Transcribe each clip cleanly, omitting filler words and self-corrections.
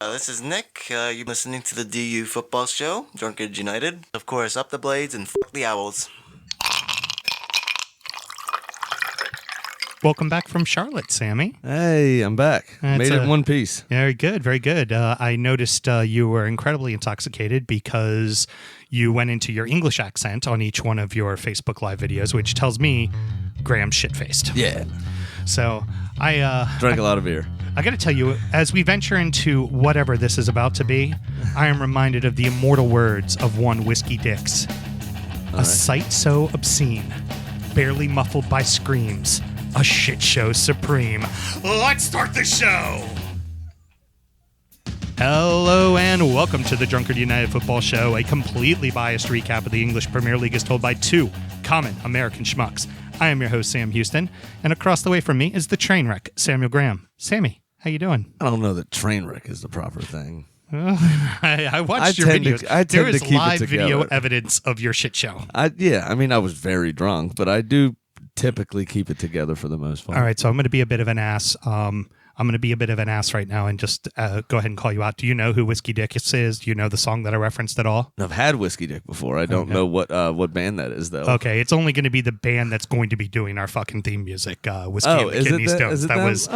This is Nick. You're listening to the DU Football Show, Drunkard United. Of course, up the Blades and fuck the Owls. Welcome back from Charlotte, Sammy. Hey, I'm back. Made it in one piece. Very good, very good. I noticed you were incredibly intoxicated because you went into your English accent on each one of your Facebook Live videos, which tells me Graham's shit-faced. Yeah. So I drank a lot of beer. I got to tell you, as we venture into whatever this is about to be, I am reminded of the immortal words of one Whiskey Dix. A sight so obscene, barely muffled by screams, a shit show supreme. Let's start the show! Hello and welcome to the Drunkard United Football Show, a completely biased recap of the English Premier League as told by two common American schmucks. I am your host, Sam Huston, and across the way from me is the train wreck, Samuel Graham. Sammy, how you doing? I don't know that train wreck is the proper thing. I watched your videos. There is live video evidence of your shit show. I was very drunk, but I do typically keep it together for the most part. All right, so I'm going to be a bit of an ass. I'm going to be a bit of an ass right now and just go ahead and call you out. Do you know who Whiskey Dick is? Do you know the song that I referenced at all? I've had Whiskey Dick before. I don't know what band that is, though. Okay, it's only going to be the band that's going to be doing our fucking theme music, Whiskey and the Kidney Stones. That was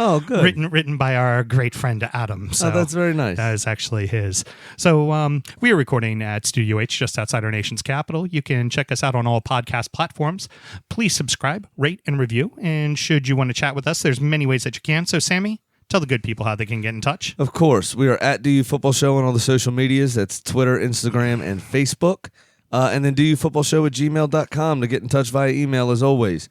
written by our great friend Adam. So that's very nice. That is actually his. So we are recording at Studio H, just outside our nation's capital. You can check us out on all podcast platforms. Please subscribe, rate, and review. And should you want to chat with us, there's many ways that you can. So, Sammy, tell the good people how they can get in touch. Of course. We are at DU Football Show on all the social medias. That's Twitter, Instagram, and Facebook. And then dufootballshow@gmail.com to get in touch via email as always.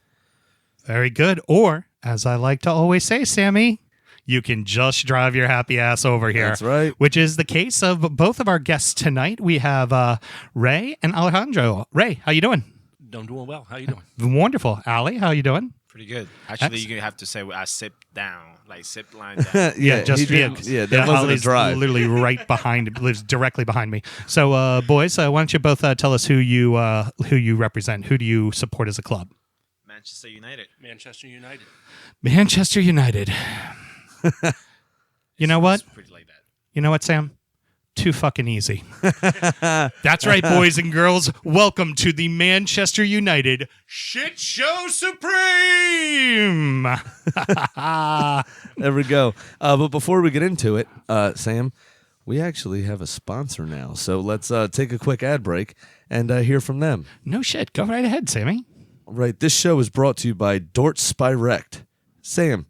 Very good. Or, as I like to always say, Sammy, you can just drive your happy ass over here. That's right. Which is the case of both of our guests tonight. We have Ray and Alejandro. Ray, how you doing? I'm doing well. How you doing? Wonderful. Ali, how you doing? Pretty good. Actually, you're going to have to say I sip down, like sip line down. That wasn't a drive. Literally lives directly behind me. So, boys, why don't you both tell us who you represent? Who do you support as a club? Manchester United. Manchester United. Manchester United. You know what? It's pretty like that. You know what, Sam? Too fucking easy. That's right, boys and girls. Welcome to the Manchester United Shit Show Supreme. There we go. But before we get into it, Sam, we actually have a sponsor now. So let's take a quick ad break and hear from them. No shit. Go right ahead, Sammy. Right. This show is brought to you by Dort Spirect. Sam,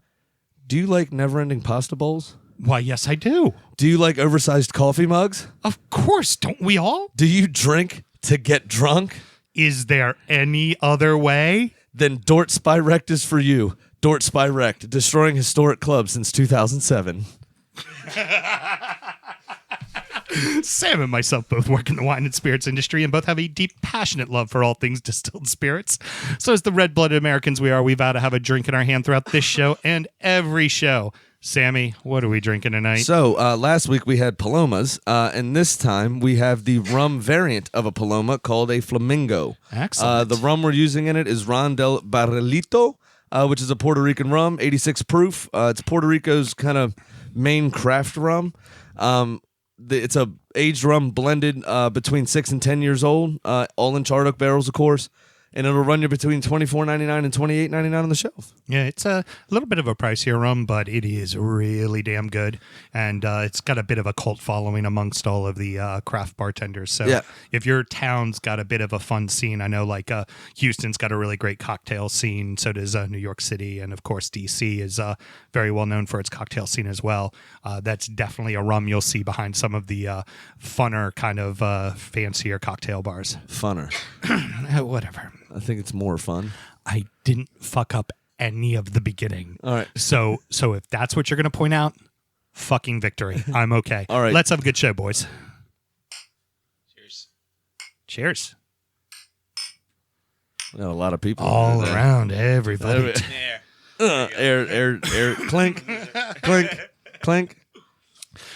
do you like never-ending pasta bowls? Why, yes, I do. Do you like oversized coffee mugs? Of course, don't we all? Do you drink to get drunk? Is there any other way? Then Dort Spirect is for you. Dort Spirect, destroying historic clubs since 2007. Sam and myself both work in the wine and spirits industry and both have a deep, passionate love for all things distilled spirits. So as the red-blooded Americans we are, we vow to have a drink in our hand throughout this show and every show. Sammy, what are we drinking tonight? So, last week we had Palomas, and this time we have the rum variant of a Paloma called a Flamingo. Excellent. The rum we're using in it is Ron Del Barrilito, which is a Puerto Rican rum, 86 proof. It's Puerto Rico's kind of main craft rum. It's a aged rum blended between 6 and 10 years old, all in charred oak barrels, of course. And it'll run you between $24.99 and $28.99 on the shelf. Yeah, it's a little bit of a pricier rum, but it is really damn good. And it's got a bit of a cult following amongst all of the craft bartenders. So if your town's got a bit of a fun scene, I know like Houston's got a really great cocktail scene. So does New York City. And of course, DC is very well known for its cocktail scene as well. That's definitely a rum you'll see behind some of the funner kind of fancier cocktail bars. Funner. Whatever. I think it's more fun. I didn't fuck up any of the beginning. All right. So if that's what you're going to point out, fucking victory. I'm okay. All right. Let's have a good show, boys. Cheers. Cheers. We got a lot of people. All around, everybody. Air, clink, clink, clink.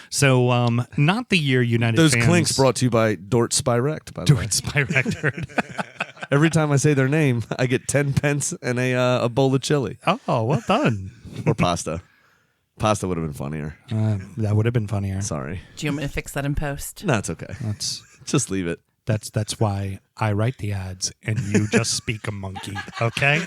So, not the year United Those fans... clinks brought to you by Dort Spirect, by the way. Dort Spirect. Every time I say their name, I get 10 pence and a bowl of chili. Oh, well done. Or pasta. Pasta would have been funnier. That would have been funnier. Sorry. Do you want me to fix that in post? No, it's okay. Just leave it. That's why I write the ads and you just speak a monkey. Okay.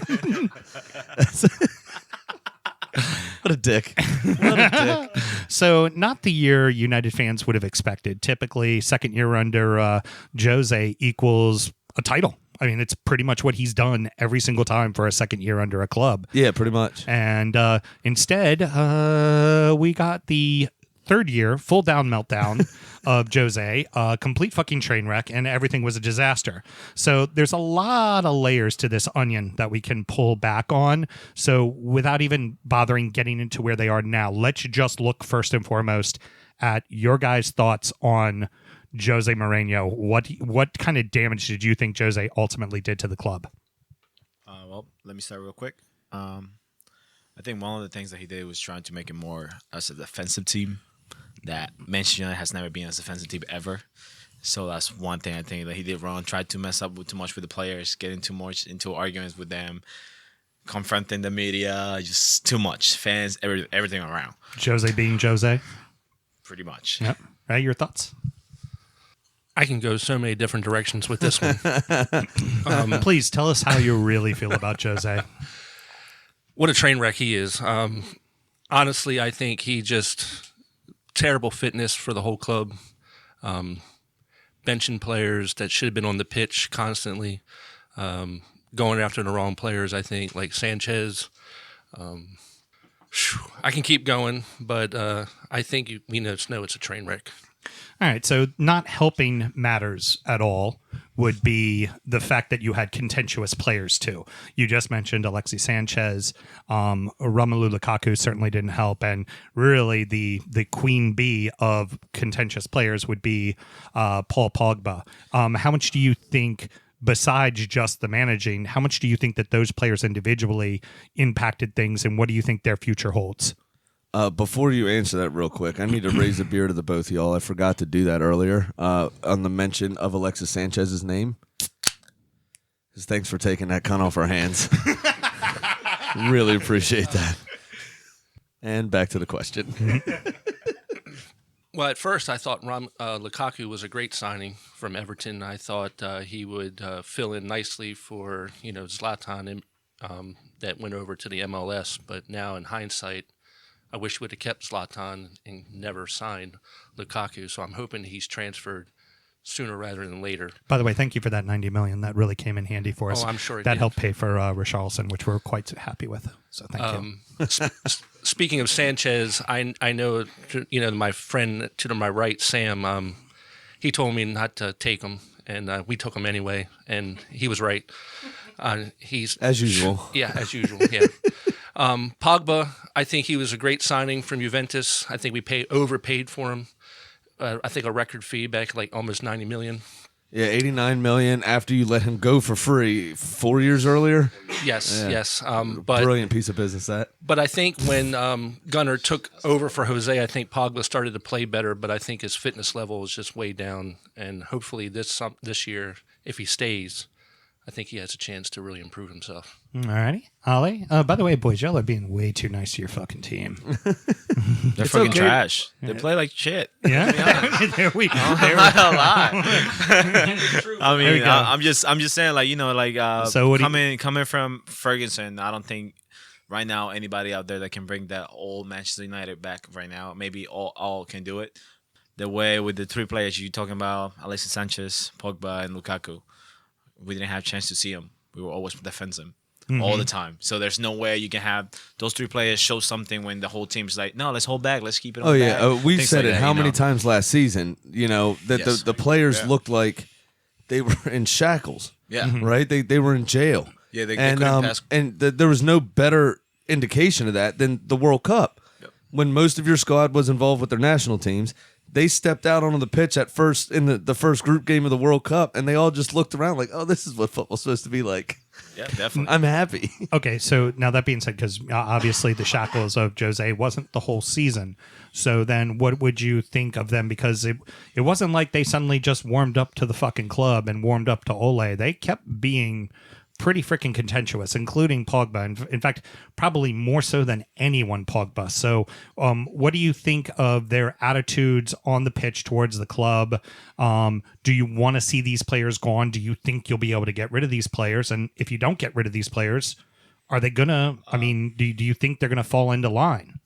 What a dick. What a dick. So not the year United fans would have expected. Typically, second year under Jose equals a title. I mean, it's pretty much what he's done every single time for a second year under a club. Yeah, pretty much. And instead, we got the third year, full down meltdown of Jose, complete fucking train wreck, and everything was a disaster. So there's a lot of layers to this onion that we can pull back on. So without even bothering getting into where they are now, let's just look first and foremost at your guys' thoughts on Jose Mourinho. What kind of damage did you think Jose ultimately did to the club? Well, let me start real quick. I think one of the things that he did was trying to make it more as a defensive team. That Manchester United has never been as a defensive team ever. So that's one thing I think that he did wrong. Tried to mess up too much with the players, getting too much into arguments with them, confronting the media, just too much. Fans, everything around. Jose being Jose? Pretty much. Yep. Ray, your thoughts? I can go so many different directions with this one. Please tell us how you really feel about Jose. What a train wreck he is. Honestly, I think he just terrible fitness for the whole club. Benching players that should have been on the pitch constantly. Going after the wrong players, I think, like Sanchez. I can keep going, but I think we know it's a train wreck. All right, so not helping matters at all would be the fact that you had contentious players too. You just mentioned Alexis Sanchez, Romelu Lukaku certainly didn't help, and really the queen bee of contentious players would be Paul Pogba. How much do you think, besides just the managing, how much do you think that those players individually impacted things, and what do you think their future holds? Before you answer that real quick, I need to raise a beer to the both of y'all. I forgot to do that earlier on the mention of Alexis Sanchez's name. Thanks for taking that cunt off our hands. Really appreciate that. And back to the question. Well, at first I thought Lukaku was a great signing from Everton. I thought he would fill in nicely for Zlatan that went over to the MLS. But now in hindsight, I wish we would have kept Zlatan and never signed Lukaku. So I'm hoping he's transferred sooner rather than later. By the way, thank you for that $90 million. That really came in handy for us. Oh, I'm sure it that did. Helped pay for Richarlison, which we're quite happy with. So thank you. Speaking of Sanchez, I know my friend to my right, Sam. He told me not to take him, and we took him anyway, and he was right. He's as usual. Yeah, as usual. Yeah. Pogba, I think he was a great signing from Juventus. I think we overpaid for him. I think a record fee back like almost $90 million. Yeah, $89 million after you let him go for free 4 years earlier. Yes, Yeah. yes. But Brilliant piece of business that. But I think when Gunnar took over for Jose, I think Pogba started to play better. But I think his fitness level is just way down. And hopefully this year, if he stays, I think he has a chance to really improve himself. All righty. Ollie, by the way, boys, y'all are being way too nice to your fucking team. They're fucking trash. They play like shit. Yeah? There we go. I'm not gonna lie. I There we mean, go. I'm just saying, like, So what do coming from Ferguson, I don't think right now anybody out there that can bring that old Manchester United back right now. Maybe all can do it. The way with the three players you're talking about, Alexis Sanchez, Pogba, and Lukaku, we didn't have a chance to see them. We were always defensive all the time. So there's no way you can have those three players show something when the whole team's like, no, let's hold back. Let's keep it on back. We've Things said like it that, how you many know? times last season, that Yes. the players Yeah. looked like they were in shackles, Yeah. right? They were in jail. Yeah, they and couldn't pass. there was no better indication of that than the World Cup. Yep. When most of your squad was involved with their national teams, they stepped out onto the pitch at first in the first group game of the World Cup, and they all just looked around like, oh, this is what football's supposed to be like. Yeah, definitely. I'm happy. Okay, so now that being said, because obviously the shackles of Jose wasn't the whole season, so then what would you think of them? Because it wasn't like they suddenly just warmed up to the fucking club and warmed up to Ole. They kept being pretty freaking contentious, including Pogba. In fact, probably more so than anyone, Pogba. So what do you think of their attitudes on the pitch towards the club? Do you want to see these players gone? Do you think you'll be able to get rid of these players? And if you don't get rid of these players, are they going to, do you think they're going to fall into line?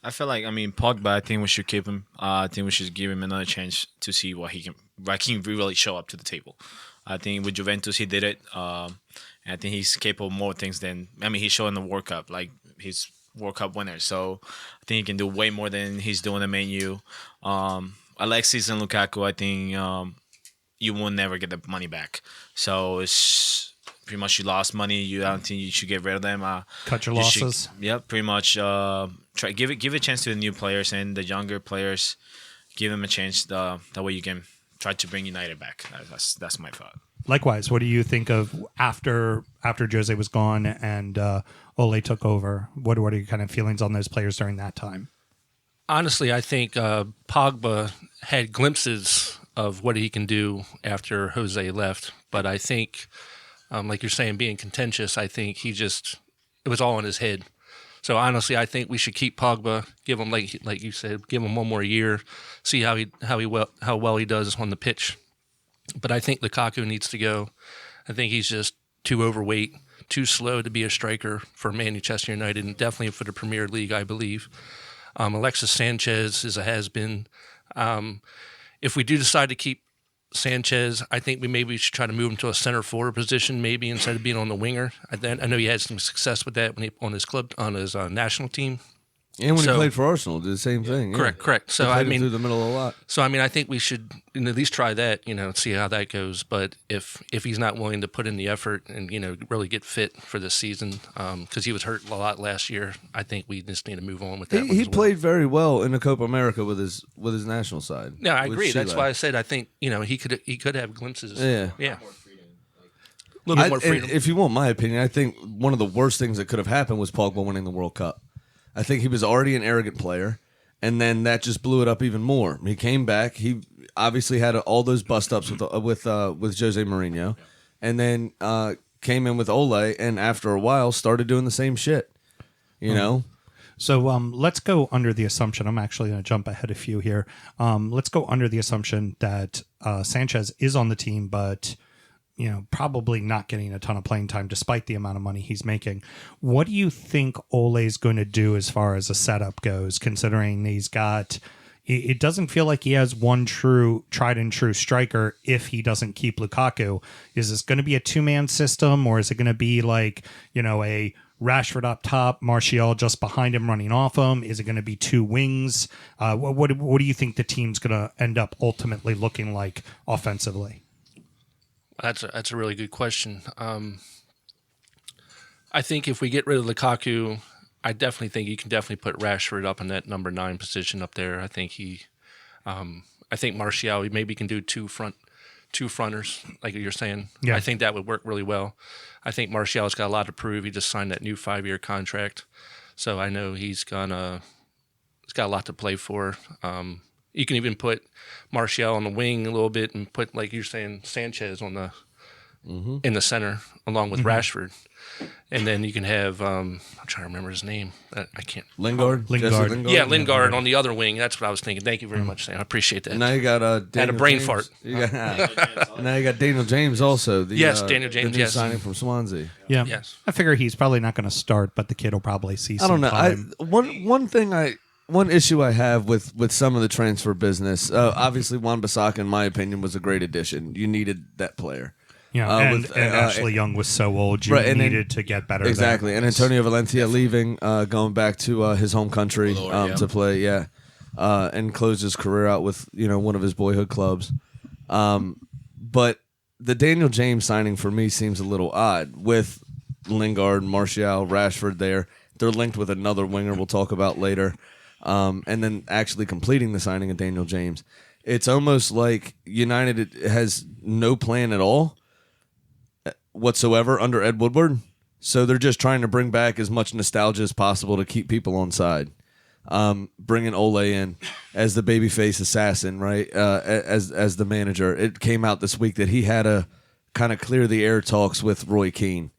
I feel like, Pogba, I think we should keep him. I think we should give him another chance to see what he can really show up to the table. I think with Juventus, he did it. And I think he's capable of more things than, he's showing the World Cup, like he's World Cup winner. So I think he can do way more than he's doing at Man U. Alexis and Lukaku, I think you will never get the money back. So it's pretty much you lost money. I don't think you should get rid of them. Cut your losses. Pretty much. Try give a chance to the new players and the younger players. Give them a chance. That way you can try to bring United back. That's my thought. Likewise, what do you think of after Jose was gone and Ole took over? What are your kind of feelings on those players during that time? Honestly, I think Pogba had glimpses of what he can do after Jose left, but I think, like you're saying, being contentious, I think it was all in his head. So honestly, I think we should keep Pogba, give him like you said, give him one more year, see how well he does on the pitch. But I think Lukaku needs to go. I think he's just too overweight, too slow to be a striker for Manchester United, and definitely for the Premier League, I believe. Alexis Sanchez is a has-been. If we do decide to keep Sanchez, I think we should try to move him to a center forward position, maybe instead of being on the winger. I know he had some success with that when on his national team. And when he played for Arsenal, did the same thing. Yeah. Correct. So through the middle a lot. So I think we should at least try that, see how that goes. But if he's not willing to put in the effort and really get fit for this season, because he was hurt a lot last year, I think we just need to move on with that. He played very well in the Copa America with his national side. Yeah, I agree. That's why I said I think he could have glimpses. Yeah. A little bit more freedom. If you want my opinion, I think one of the worst things that could have happened was Pogba winning the World Cup. I think he was already an arrogant player, and then that just blew it up even more. He came back. He obviously had all those bust-ups with Jose Mourinho, and then came in with Ole, and after a while started doing the same shit, you know? So let's go under the assumption, I'm actually going to jump ahead a few here. Let's go under the assumption that Sanchez is on the team, but probably not getting a ton of playing time despite the amount of money he's making. What do you think Ole's going to do as far as a setup goes, considering he's got... It doesn't feel like he has one tried and true striker if he doesn't keep Lukaku. Is this going to be a two-man system, or is it going to be like, a Rashford up top, Martial just behind him running off him? Is it going to be two wings? What do you think the team's going to end up ultimately looking like offensively? That's a really good question. I think if we get rid of Lukaku, I definitely think you can definitely put Rashford up in that number 9 position up there. I think I think Martial maybe can do two fronters, like you're saying. Yeah. I think that would work really well. I think Martial's got a lot to prove. He just signed that new 5-year contract, so I know he's got a lot to play for. You can even put Martial on the wing a little bit and put, like you're saying, Sanchez on the in the center along with Rashford. And then you can have, I'm trying to remember his name. I can't. Lingard? Lingard. Yeah, Lingard on the other wing. That's what I was thinking. Thank you very much, Sam. I appreciate that. And now you got had a brain fart. Now you got Daniel James also. Daniel James, the new signing from Swansea. Yeah. Yes. I figure he's probably not going to start, but the kid will probably see some I don't know. time. One issue I have with some of the transfer business, obviously Wan-Bissaka, in my opinion, was a great addition. You needed that player. And Ashley Young was so old, you needed to get better. Exactly. There. And Antonio Valencia leaving, going back to his home country to play, and close his career out with one of his boyhood clubs. But the Daniel James signing for me seems a little odd with Lingard, Martial, Rashford there. They're linked with another winger we'll talk about later. And then actually completing the signing of Daniel James. It's almost like United has no plan at all whatsoever under Ed Woodward. So they're just trying to bring back as much nostalgia as possible to keep people on side. Bringing Ole in as the babyface assassin, right? As the manager. It came out this week that he had to kind of clear the air talks with Roy Keane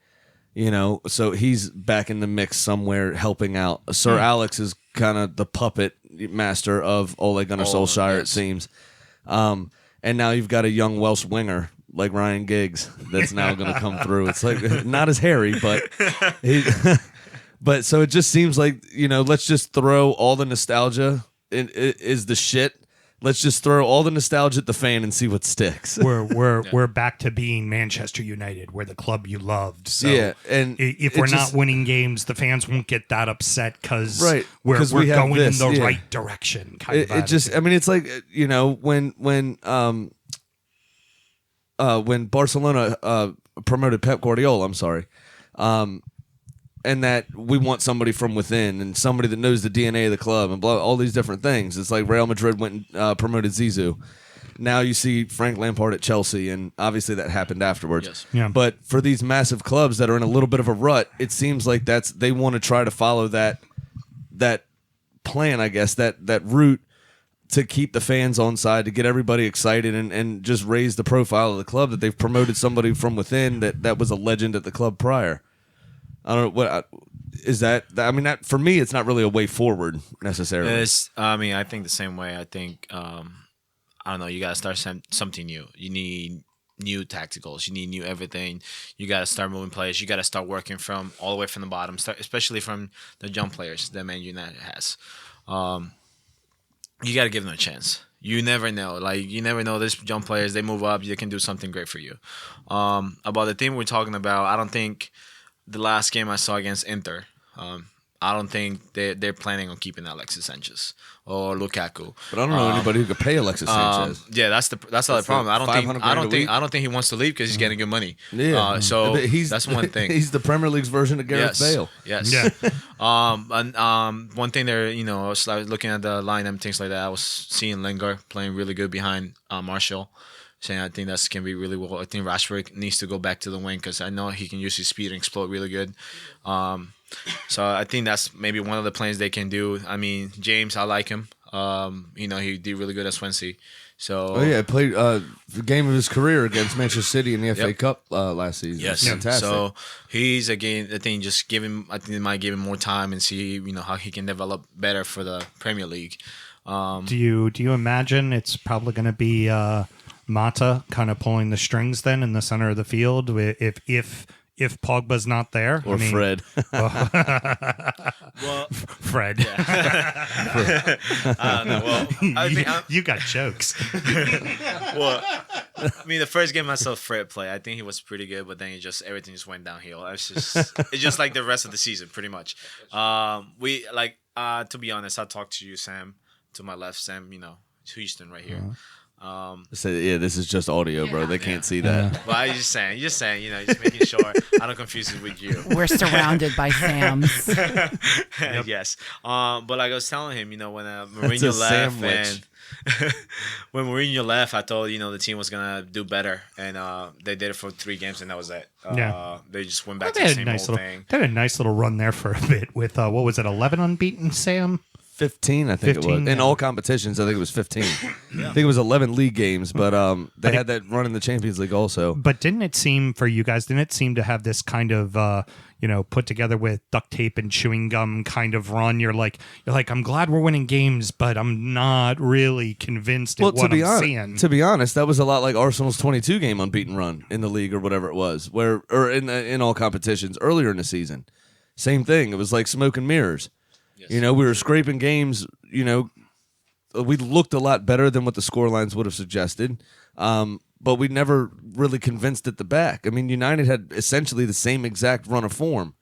So he's back in the mix somewhere helping out. Sir Alex is kind of the puppet master of Ole Gunnar Solskjaer, it seems. And now you've got a young Welsh winger like Ryan Giggs that's now going to come through. It's like not as hairy, but but so it just seems like, let's just throw all the nostalgia is the shit. Let's just throw all the nostalgia at the fan and see what sticks. We're back to being Manchester United. We're the club you loved. So and if we're not winning games, the fans won't get that upset because we're we have going this, in the right direction. It just, I mean, it's like when Barcelona promoted Pep Guardiola. I'm sorry. And that we want somebody from within and somebody that knows the DNA of the club and all these different things. It's like Real Madrid went and promoted Zizou. Now you see Frank Lampard at Chelsea, and obviously that happened afterwards. Yes. Yeah. But for these massive clubs that are in a little bit of a rut, it seems like they want to try to follow that plan, I guess, that route to keep the fans on side, to get everybody excited and just raise the profile of the club, that they've promoted somebody from within that was a legend at the club prior. I don't know what is that. I mean, that for me, it's not really a way forward necessarily. I think the same way. I think I don't know. You gotta start something new. You need new tacticals. You need new everything. You gotta start moving players. You gotta start working from all the way from the bottom, especially from the young players that Man United has. You gotta give them a chance. You never know. You never know. These young players, they move up. They can do something great for you. About the team we're talking about, I don't think. The last game I saw against Inter, I don't think they're planning on keeping Alexis Sanchez or Lukaku. But I don't know anybody who could pay Alexis Sanchez. Yeah, that's the problem. I don't think he wants to leave because he's getting good money. Yeah, so that's one thing. He's the Premier League's version of Gareth Bale. Yes. Yeah. And one thing there, I was looking at the lineup and things like that. I was seeing Lingard playing really good behind Martial. Saying I think that can be really well. I think Rashford needs to go back to the wing because I know he can use his speed and explode really good. So I think that's maybe one of the plans they can do. I mean, James, I like him. He did really good at Swansea. So played the game of his career against Manchester City in the FA Cup last season. Yes, fantastic. So he's again. I think just they might give him more time and see how he can develop better for the Premier League. Do you imagine it's probably going to be Mata kind of pulling the strings then in the center of the field if Pogba's not there, or Fred? Well, Fred. Yeah. I don't know. Well, you got jokes. Well, I mean, the first game I saw Fred play, I think he was pretty good, but then everything just went downhill. It's just like the rest of the season, pretty much. To be honest, I talked to you, Sam, to my left, Sam. It's Huston right here. This is just audio, bro. They can't see that. But I'm just saying, just making sure I don't confuse it with you. We're surrounded by Sams. Yes. But like I was telling him, when Mourinho left, and when Mourinho left, I thought the team was gonna do better, and they did it for 3 games, and that was it. They just went back to the same old thing. They had a nice little run there for a bit with what was it, 11 unbeaten, Sam? 15, I think 15, it was. In all competitions, I think it was 15. I think it was 11 league games, but they had that run in the Champions League also. But didn't it seem to have this kind of put together with duct tape and chewing gum kind of run? You're like, I'm glad we're winning games, but I'm not really convinced at what I'm seeing. To be honest, that was a lot like Arsenal's 22 game unbeaten run in the league or whatever it was, or in all competitions earlier in the season. Same thing. It was like smoke and mirrors. Yes. We were scraping games. We looked a lot better than what the scorelines would have suggested, but we never really convinced at the back. I mean, United had essentially the same exact run of form,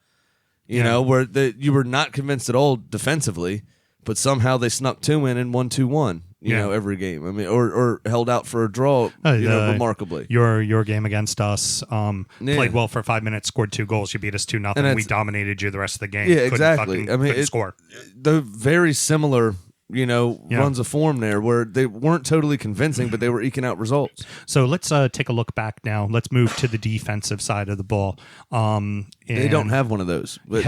where you were not convinced at all defensively, but somehow they snuck 2 in and won 2-1. Every game. I mean, or held out for a draw. Remarkably. Your game against us played well for 5 minutes, scored 2 goals. You beat us 2-0. We dominated you the rest of the game. Yeah, exactly. Couldn't score. The very similar, runs of form there where they weren't totally convincing, but they were eking out results. So let's take a look back now. Let's move to the defensive side of the ball. They don't have one of those. But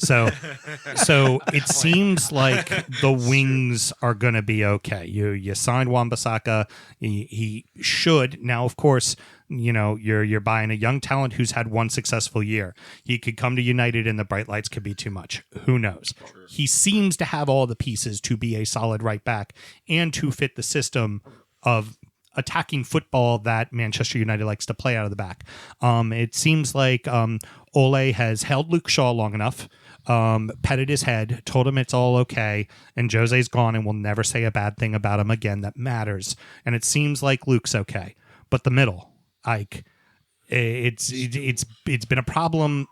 So it seems like the wings are going to be okay. You signed Wan-Bissaka. He should now. Of course, you're buying a young talent who's had one successful year. He could come to United, and the bright lights could be too much. Who knows? He seems to have all the pieces to be a solid right back and to fit the system of attacking football that Manchester United likes to play out of the back. It seems like Ole has held Luke Shaw long enough, petted his head, told him it's all okay, and Jose's gone and will never say a bad thing about him again that matters. And it seems like Luke's okay. But the middle, Ike, it's been a problem.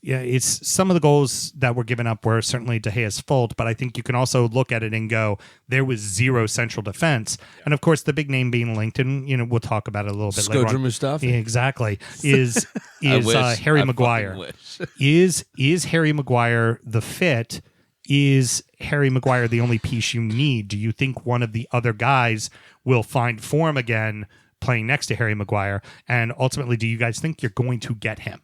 It's some of the goals that were given up were certainly De Gea's fault, but I think you can also look at it and go, there was zero central defense. And of course, the big name being linked, and we'll talk about it a little bit later on. Mustafi. Yeah, exactly. Is Harry Maguire. Is Harry Maguire the fit? Is Harry Maguire the only piece you need? Do you think one of the other guys will find form again playing next to Harry Maguire? And ultimately, do you guys think you're going to get him?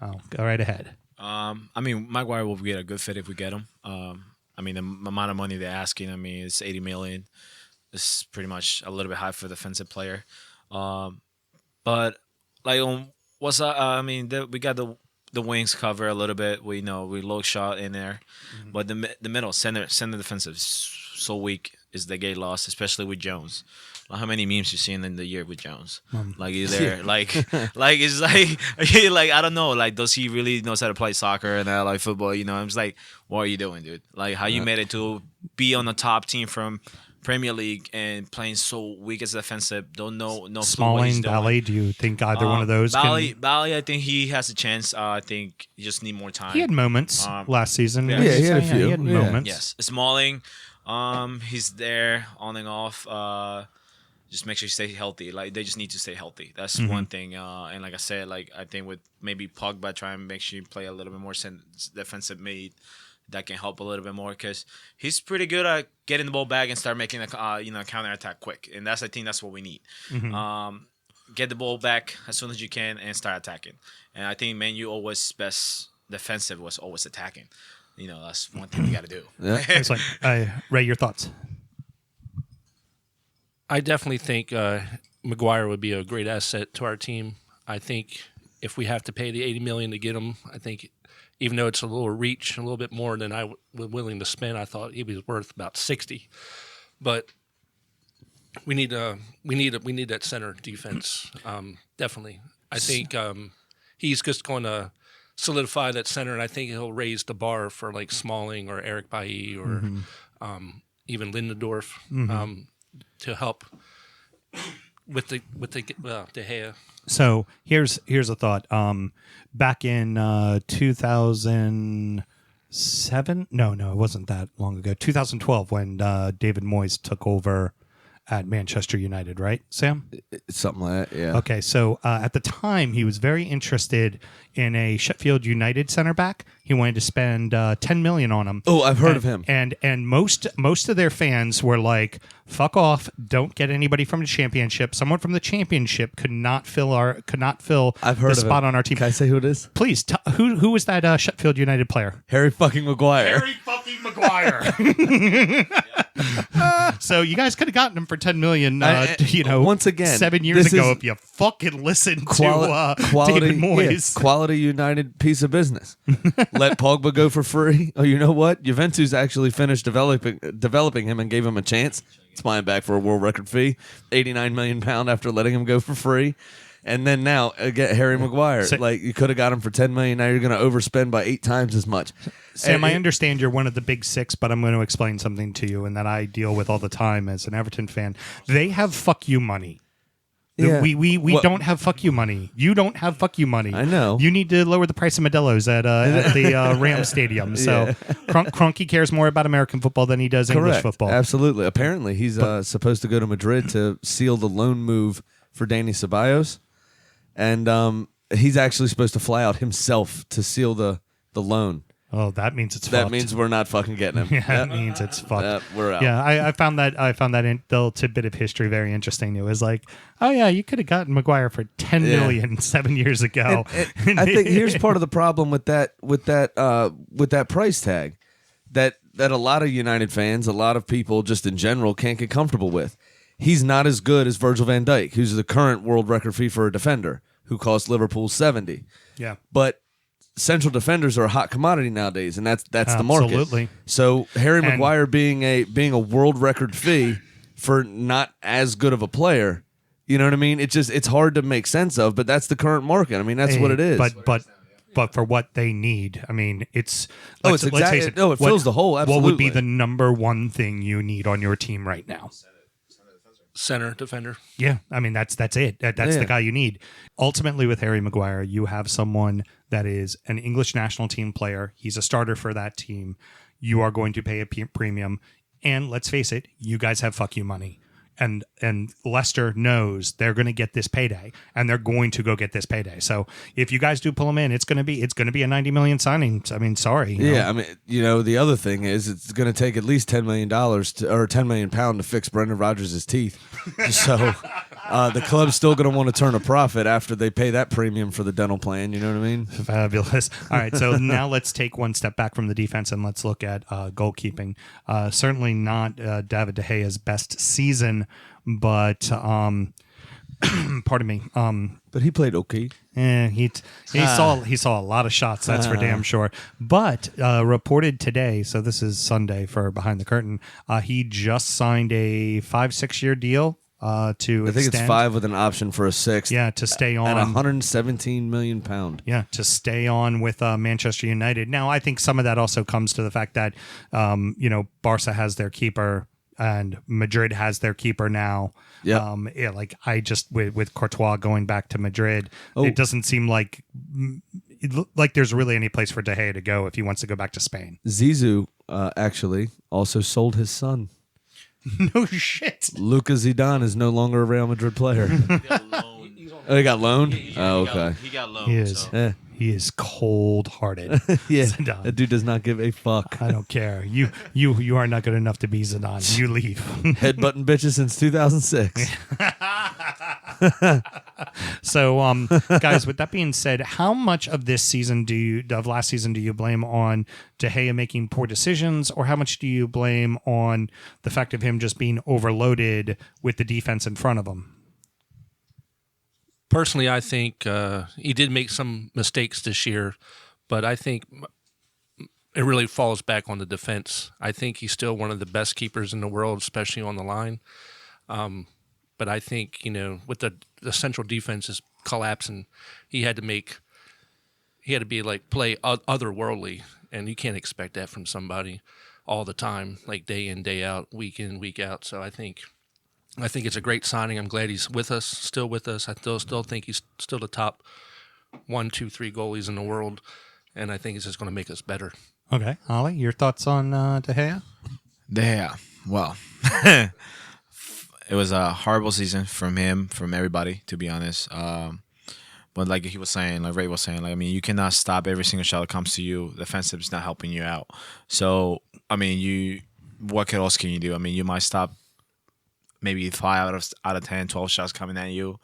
Oh, go right ahead. Maguire will get a good fit if we get him. The amount of money they're asking, it's 80 million. It's pretty much a little bit high for a defensive player. But what's up? We got the wings cover a little bit. We low shot in there, but the middle center defensive is so weak. Is the gate loss, especially with Jones. How many memes you seen in the year with Jones? He's there, it's like I don't know, does he really knows how to play soccer and that, football? I'm just like, what are you doing, dude? How you made it to be on the top team from Premier League and playing so weak as defensive? Don't know. Smalling, Bally. Do you think either one of those? Bally, I think he has a chance. I think you just need more time. He had moments last season. Yeah, he had a few. He had moments. Yes, Smalling. He's there on and off. Just make sure you stay healthy. They just need to stay healthy. That's one thing. And like I said, I think with maybe Pogba trying to make sure you play a little bit more defensive mid, that can help a little bit more because he's pretty good at getting the ball back and start making a counter attack quick. And I think that's what we need. Get the ball back as soon as you can and start attacking. And I think Man U always best defensive was always attacking. That's one thing you got to do. Yeah. Excellent. Ray, your thoughts? I definitely think Maguire would be a great asset to our team. I think if we have to pay the $80 million to get him, I think even though it's a little reach, a little bit more than I was willing to spend, I thought he was worth about 60. But we need that center defense definitely. I think he's just going to solidify that center, and I think he'll raise the bar for Smalling or Eric Bailly or even Lindendorf. To help with the De Gea. So here's a thought. Back in 2007, no, it wasn't that long ago. 2012, when David Moyes took over at Manchester United, right, Sam? Something like that, yeah. Okay, so at the time, he was very interested in a Sheffield United center back. He wanted to spend $10 million on him. Oh, I've heard of him. And most of their fans were like, "Fuck off! Don't get anybody from the Championship. Someone from the Championship could not fill I've heard the spot on our team." Can I say who it is? Please, who was that Sheffield United player? Harry fucking Maguire. Harry fucking Maguire. So you guys could have gotten him for $10 million. Once again, 7 years ago, if you fucking listened to David Moyes. Quality United piece of business. Let Pogba go for free. Oh, you know what? Juventus actually finished developing him and gave him a chance. It's buying back for a world record fee, £89 million after letting him go for free. And then now get Harry Maguire. You could have got him for $10 million. Now you're going to overspend by 8 times as much. Sam, I understand you're one of the big six, but I'm going to explain something to you, and that I deal with all the time as an Everton fan. They have fuck you money. Yeah. We don't have fuck you money. You don't have fuck you money. I know. You need to lower the price of Modelo's at the Rams Stadium. So Cronky cares more about American football than he does English football. Absolutely. Apparently, he's supposed to go to Madrid to seal the loan move for Danny Ceballos. And he's actually supposed to fly out himself to seal the loan. Oh, that means it's That fucked. means we're not fucking getting him. Yeah, that means it's fucked. We're out. Yeah, I found that little tidbit of history very interesting. It was like, oh yeah, you could have gotten Maguire for $10 million 7 years ago. I think here's part of the problem with that price tag that a lot of United fans, a lot of people just in general can't get comfortable with. He's not as good as Virgil van Dijk, who's the current world record fee for a defender, who cost Liverpool 70. Yeah. But central defenders are a hot commodity nowadays, and that's the market. Absolutely. So Harry Maguire being a world record fee for not as good of a player, you know what I mean? It's hard to make sense of, but that's the current market. I mean, that's what it is. But for what they need, I mean, it's it's exactly. let's face it, No, it fills the hole. Absolutely. What would be the number one thing you need on your team right now? Center defender. Yeah, I mean that's it. That's the guy you need. Ultimately, with Harry Maguire, you have someone that is an English national team player. He's a starter for that team. You are going to pay a premium, and let's face it, you guys have fuck you money. And Leicester knows they're going to get this payday, and they're going to go get this payday. So if you guys do pull him in, it's going to be a $90 million signing. I mean, sorry. I mean, the other thing is it's going to take at least $10 million or £10 million to fix Brendan Rodgers' teeth. So the club's still going to want to turn a profit after they pay that premium for the dental plan. You know what I mean? Fabulous. All right, so now let's take one step back from the defense and let's look at goalkeeping. Certainly not David De Gea's best season, but pardon me. But he played okay. He saw a lot of shots. That's for damn sure. But reported today, so this is Sunday for Behind the Curtain. He just signed a 5-6 year deal. I think it's 5 with an option for a 6th. Yeah, to stay on at £117 million. Yeah, to stay on with Manchester United. Now, I think some of that also comes to the fact that Barca has their keeper and Madrid has their keeper now. Yeah. With Courtois going back to Madrid, it doesn't seem like there's really any place for De Gea to go if he wants to go back to Spain. Zizou actually also sold his son. No shit. Luka Zidane is no longer a Real Madrid player. He got loaned? He got loaned. He is. He is cold-hearted. Yeah, Zidane. that dude does not give a fuck. I don't care. You are not good enough to be Zidane. You leave. Headbutting bitches since 2006. So, guys, with that being said, how much of last season do you blame on De Gea making poor decisions, or how much do you blame on the fact of him just being overloaded with the defense in front of him? Personally, I think he did make some mistakes this year, but I think it really falls back on the defense. I think he's still one of the best keepers in the world, especially on the line. But I think, with the central defense is collapsing, he had to be play otherworldly, and you can't expect that from somebody all the time, like day in, day out, week in, week out. So I think it's a great signing. I'm glad he's still with us. I still think he's still the top 1, 2, 3 goalies in the world, and I think it's just going to make us better. Okay, Ollie, your thoughts on De Gea? De Gea, well, it was a horrible season from him, from everybody, to be honest. But like he was saying, like Ray was saying, you cannot stop every single shot that comes to you. The offensive is not helping you out. So, what else can you do? You might stop maybe 5 out of 10, 12 shots coming at you.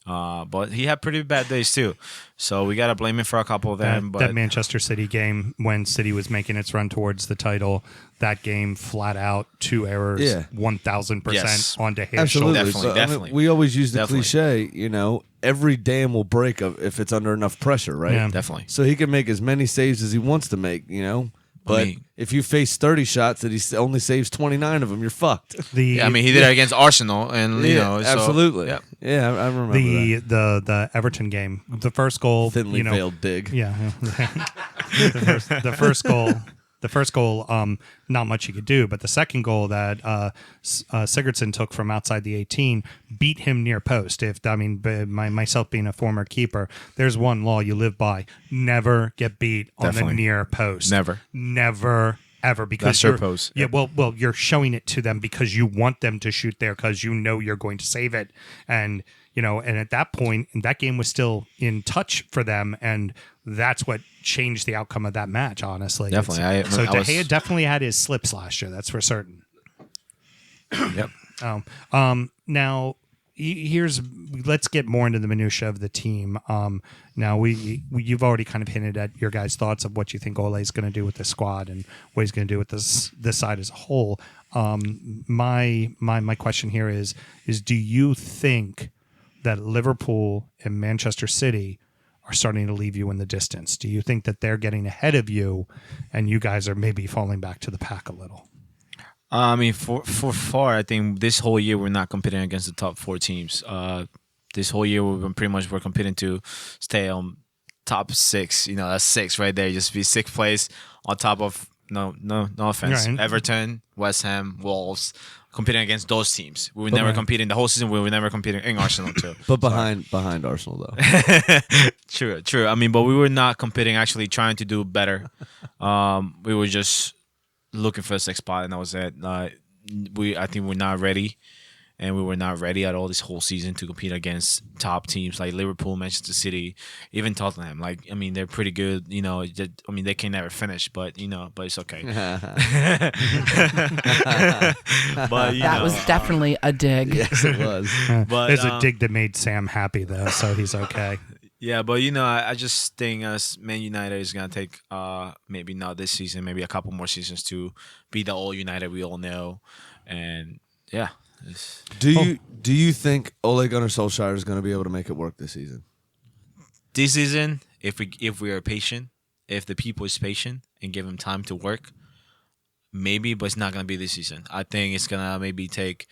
But he had pretty bad days too. So we got to blame him for a couple of them. That Manchester City game when City was making its run towards the title, that game flat out 2 errors, 1,000% on De Gea's Absolutely. shoulders. Definitely. We always use the cliche, every dam will break if it's under enough pressure, right? Yeah. Definitely. So he can make as many saves as he wants to make, But if you face 30 shots that he only saves 29 of them, you're fucked. He did it against Arsenal, and absolutely. So, yeah, I remember that. The Everton game, the first goal, Thinly veiled dig. Yeah, the first goal, not much you could do, but the second goal that Sigurdsson took from outside the 18 beat him near post. Myself being a former keeper, there's one law you live by: never get beat on the near post. Never ever because That's their post. Yeah, well, you're showing it to them because you want them to shoot there because you know you're going to save it, and and at that point, that game was still in touch for them, and that's what changed the outcome of that match. Honestly, Definitely. So De Gea definitely had his slips last year. That's for certain. Yep. Now let's get more into the minutia of the team. Now you've already kind of hinted at your guys' thoughts of what you think Ole is going to do with the squad and what he's going to do with this side as a whole. My question here is do you think that Liverpool and Manchester City are starting to leave you in the distance? Do you think that they're getting ahead of you and you guys are maybe falling back to the pack a little? I mean, for far, I think this whole year we're not competing against the top 4 teams. This whole year we're competing to stay on top 6. That's 6 right there. Just be 6th place on top of no offense. Right. Everton, West Ham, Wolves, competing against those teams. We were never competing the whole season. We were never competing in Arsenal too. But behind Arsenal though. True. I mean, but we were not competing. Actually, trying to do better. We were just looking for the 6th spot, and that was it. I think we're not ready, and we were not ready at all this whole season to compete against top teams like Liverpool, Manchester City, even Tottenham. They're pretty good. They can never finish, but it's okay. But That was definitely a dig. Yes, it was. But There's a dig that made Sam happy though, so he's okay. Yeah, but I just think Man United is gonna take maybe not this season, maybe a couple more seasons to be the old United we all know, and yeah. Do you think Ole Gunnar Solskjaer is going to be able to make it work this season? This season, if we are patient, if the people is patient and give him time to work, maybe, but it's not gonna be this season. I think it's gonna maybe take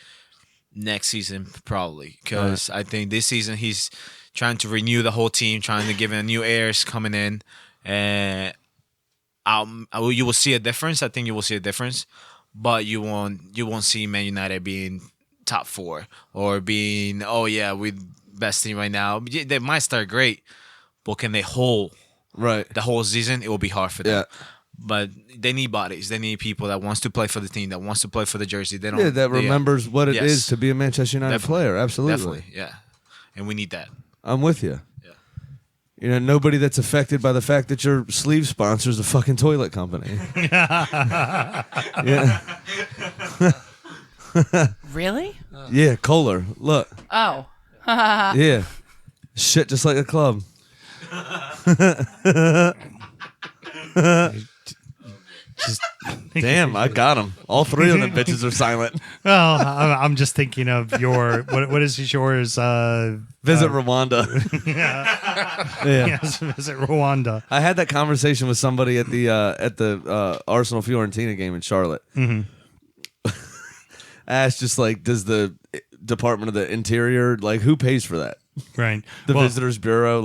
next season probably, because I think this season he's trying to renew the whole team, trying to give in new heirs coming in, and you will see a difference. I think you will see a difference, but you won't see Man United being top 4 or being we best team right now. They might start great, but can they hold the whole season? It will be hard for them. Yeah. But they need bodies. They need people that wants to play for the team, that wants to play for the jersey. They don't. That remembers what it Yes. is to be a Manchester United player. Absolutely. Definitely, yeah. And we need that. I'm with you. Yeah. Nobody that's affected by the fact that your sleeve sponsors a fucking toilet company. Yeah. Really? Yeah, Kohler. Look. Oh. Yeah. Shit just like a club. Damn, I got them. All 3 of them bitches are silent. Well, I'm just thinking of your what is yours? Visit Rwanda. Yeah. Yeah. Yes, visit Rwanda. I had that conversation with somebody at the Arsenal Fiorentina game in Charlotte. Mm-hmm. I asked just does the Department of the Interior, who pays for that? Right. The Well, Visitors Bureau,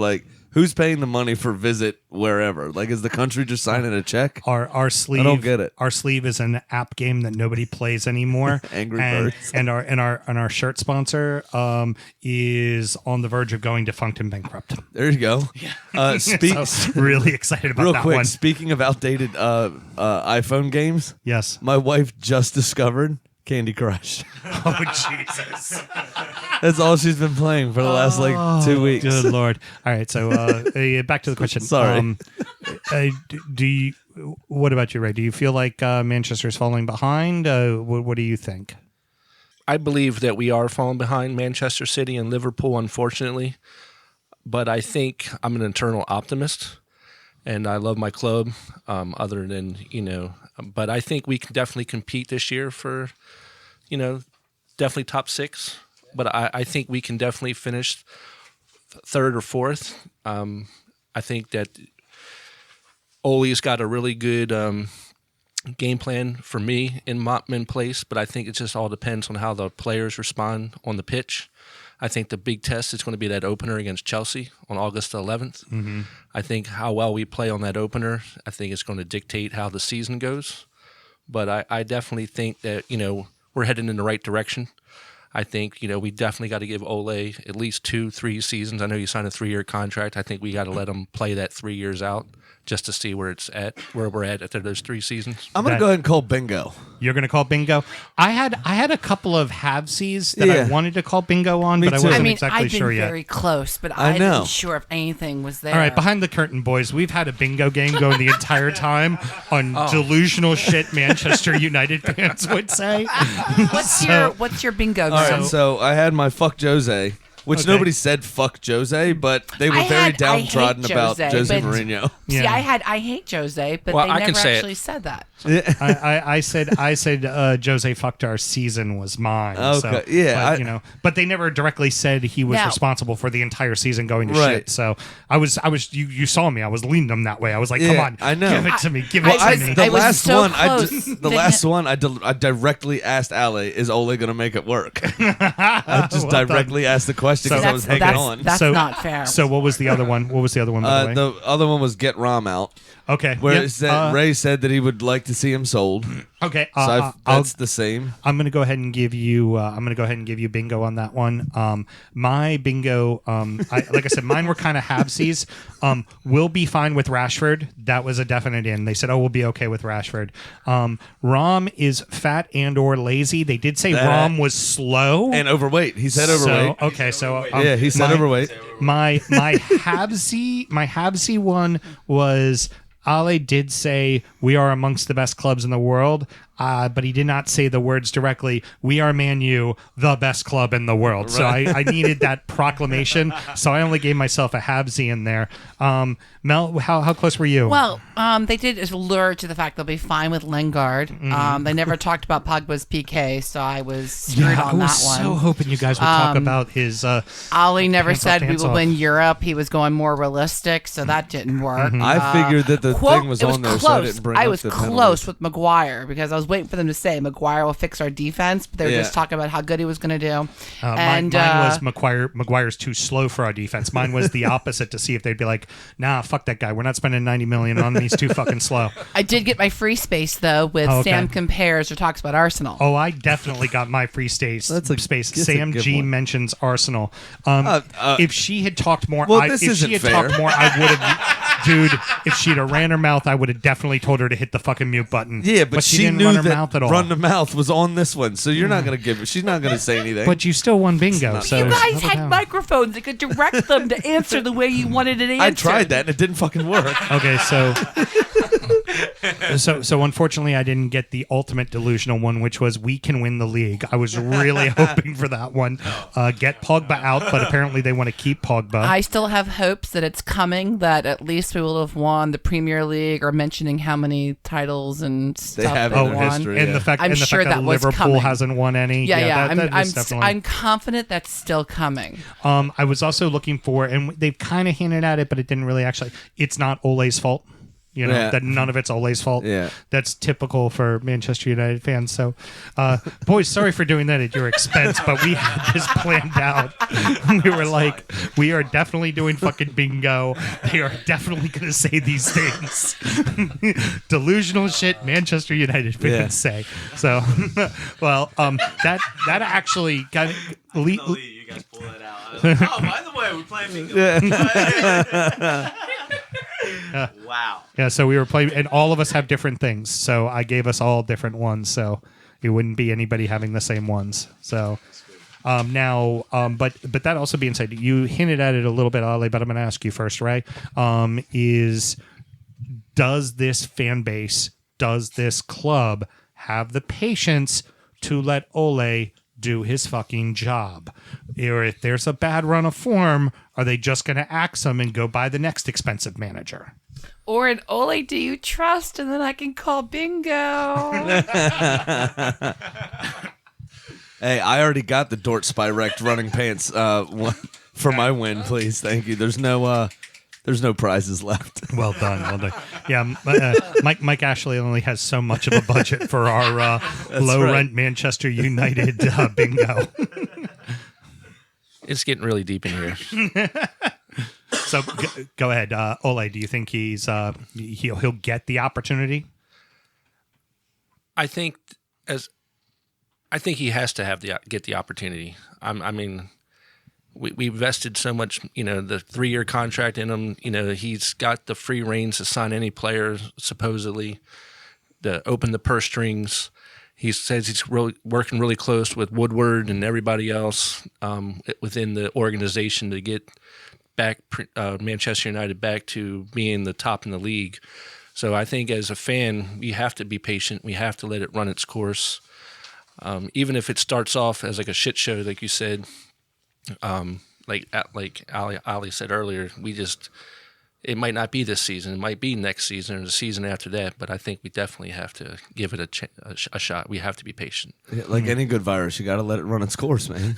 who's paying the money for visit wherever? Is the country just signing a check? Our sleeve. I don't get it. Our sleeve is an app game that nobody plays anymore. Angry and, Birds. And our shirt sponsor is on the verge of going defunct and bankrupt. There you go. So, really excited about Real that quick, one. speaking of outdated iPhone games, Yes. my wife just discovered Candy Crush. Oh Jesus. That's all she's been playing for the last 2 weeks. Good Lord. All right. So back to the question. Sorry. What about you, Ray? Do you feel like Manchester's falling behind? What do you think? I believe that we are falling behind Manchester City and Liverpool, unfortunately. But I think I'm an eternal optimist, and I love my club. Other than but I think we can definitely compete this year for, definitely top 6. But I think we can definitely finish 3rd or 4th. I think that Ole's got a really good game plan for me in place, but I think it just all depends on how the players respond on the pitch. I think the big test is going to be that opener against Chelsea on August 11th. Mm-hmm. I think how well we play on that opener, I think it's going to dictate how the season goes. But I definitely think that, we're heading in the right direction. I think, we definitely got to give Ole at least 2-3 seasons. I know you signed a 3-year contract. I think we got to let him play that 3 years out just to see where we're at after those 3 seasons. I'm going to go ahead and call bingo. You're going to call bingo? I had a couple of halvesies that I wanted to call bingo on, but I too. wasn't I mean, exactly I've been sure yet. very close, but I I know. wasn't sure if anything was there. All right, behind the curtain, boys, we've had a bingo game going the entire time on delusional shit Manchester United fans would say. What's your bingo? All right, game? so I had my fuck Jose, which Okay. nobody said fuck Jose, but they were I very hate downtrodden about Jose but- Mourinho. See, Yeah. I hate Jose, but Well, they I can never say it. actually said that. I said Jose fucked our season was mine. Okay, So, yeah, but, but they never directly said he was Now- responsible for the entire season going to Right. shit. So I was you saw me. I was leaning them that way. I was like, Yeah, come on, I know. give it to me, give I it to was- me. The I was last so one, close. the last one, I directly asked Ale, "Is Ole going to make it work?" I just Well directly asked the question because So- I was hanging on. That's So- not fair. So what was the other one? What was the other one? By the way? The other one was get Rom out, Okay. where yep, it said, Ray said that he would like to see him sold. okay. So that's the same. I'm going to go ahead and give you. Bingo on that one. My bingo. Like I said, mine were kind of halvesies. We'll be fine with Rashford. That was a definite in. They said, "Oh, we'll be okay with Rashford." Rom is fat and/or lazy. They did say That- Rom was slow And overweight. He said overweight. So, okay, so Yeah, he said overweight. My halvesy one was Ale did say we are amongst the best clubs in the world, but he did not say the words directly. We are Man U, the best club in the world. So I needed that proclamation. So I only gave myself a halvesy in there. Mel, how close were you? Well, they did allure to the fact they'll be fine with Lingard. They never talked about Pogba's PK, so I was screwed I on was that one. so hoping you guys would talk about his. Ollie never Hands off, said we hands will off. win Europe. He was going more realistic, so that didn't work. I figured that the thing was it on there, close. so I didn't bring I up was the close penalties. with Maguire because I was waiting for them to say Maguire will fix our defense, but they were Yeah. just talking about how good he was going to do. Mine was Maguire's too slow for our defense. Mine was the opposite to see if they'd be like, nah, fuck that guy. We're not spending $90 million on him. He's too fucking slow. I did get my free space though with Oh, okay. Sam compares or talks about Arsenal. Oh, I definitely got my free space. That's a Sam good G one. mentions Arsenal. If she had talked more, Well, I would have, dude. If she'd have ran her mouth, I would have definitely told her to hit the fucking mute button. Yeah, but she she didn't knew run her that mouth at all. run the mouth was on this one, so you're not gonna give it. She's not gonna say anything. But you still won bingo. So You guys settle had down. microphones that could direct them to answer the way you wanted it answered. I tried that and it didn't fucking work. Okay, so unfortunately, I didn't get the ultimate delusional one, which was we can win the league. I was really hoping for that one. Get Pogba out, but apparently they want to keep Pogba. I still have hopes that it's coming, that at least we will have won the Premier League or mentioning how many titles and stuff have they in their won. history. and yeah. the fact, I'm and the sure fact that that was Liverpool coming. hasn't won any. Yeah. that is definitely. I'm confident that's still coming. I was also looking for, and they've kind of hinted at it, but it didn't really actually. It's not Ole's fault. You know, Yeah. that none of it's Ole's fault. Yeah. That's typical for Manchester United fans. So, boys, sorry for doing that at your expense, but we had this planned out. We were like, we are definitely doing fucking bingo. They are definitely going to say these things. Delusional shit Manchester United fans Yeah. say. So, well, that actually kind of. You guys pull that out. Oh, by the way, we're playing bingo. Wow. Yeah, so we were playing, and all of us have different things. So I gave us all different ones, so it wouldn't be anybody having the same ones. So but that also being said, you hinted at it a little bit, Ale, but I'm going to ask you first, Ray. Does this fan base, does this club have the patience to let Ole do his fucking job? Or if there's a bad run of form, are they just going to axe him and go buy the next expensive manager? Or an Ole, do you trust? And then I can call bingo. Hey, I already got the Dort Spyrect running pants for my win, please. Thank you. There's no prizes left. Well done, well done. Yeah, Mike Ashley only has so much of a budget for our low-rent Manchester United bingo. It's getting really deep in here. So go ahead, Ole. Do you think he'll get the opportunity? I think I think he has to get the opportunity. I mean, we invested so much, the 3-year contract in him. He's got the free reins to sign any player, supposedly, to open the purse strings. He says he's really working really close with Woodward and everybody else within the organization to get back Manchester United back to being the top in the league. So I think as a fan, we have to be patient. We have to let it run its course. Even if it starts off as like a shit show, like you said, like Ali said earlier, it might not be this season. It might be next season or the season after that. But I think we definitely have to give it a shot. We have to be patient. Yeah, like any good virus, you got to let it run its course, man.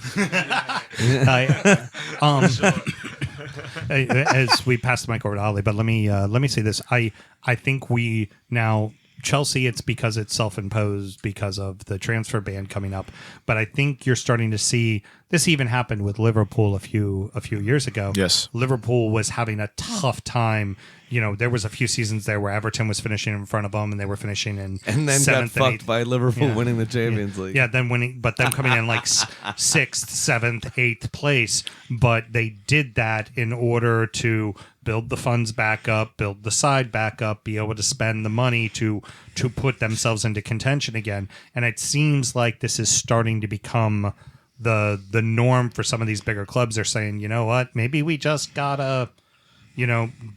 As we pass the mic over to Ali, but let me say this. I think we now Chelsea, it's because it's self-imposed because of the transfer ban coming up. But I think you're starting to see this even happened with Liverpool a few years ago. Yes. Liverpool was having a tough time. There was a few seasons there where Everton was finishing in front of them, and they were finishing in and then got fucked by Liverpool winning the Champions League. Yeah, then winning, but them coming in like 6th, 7th, 8th place. But they did that in order to build the funds back up, build the side back up, be able to spend the money to put themselves into contention again. And it seems like this is starting to become the norm for some of these bigger clubs. They're saying, you know what, maybe we just gotta,